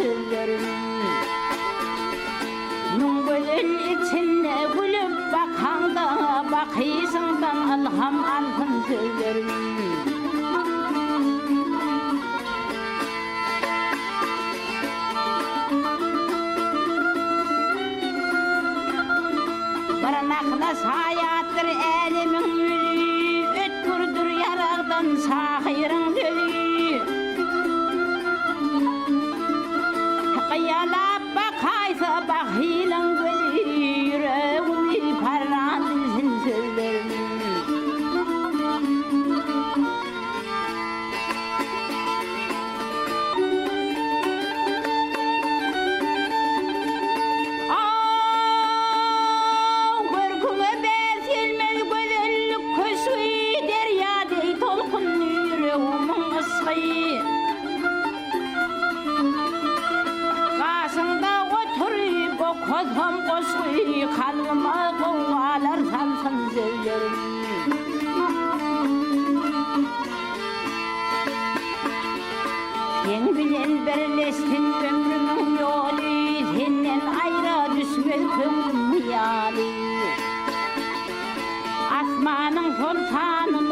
sözlerim. Nungölün içinde gülüp bakanda bakıysından alham alsın sözlerim. Barınakla sayattır elimin yürü, ötkürdür yarardan sahirın dölü. Kıyalap bakaysa bakıyla gölü, yüreğimi parran bilsin sözlerim. Kasında oturup o kozhom koşuyu kalbime kovalar salsın sözlerim. Sen bilen birleştin ömrümün yolu, senden ayrı düşmez gönlüm hiyali. Asmanın sultanı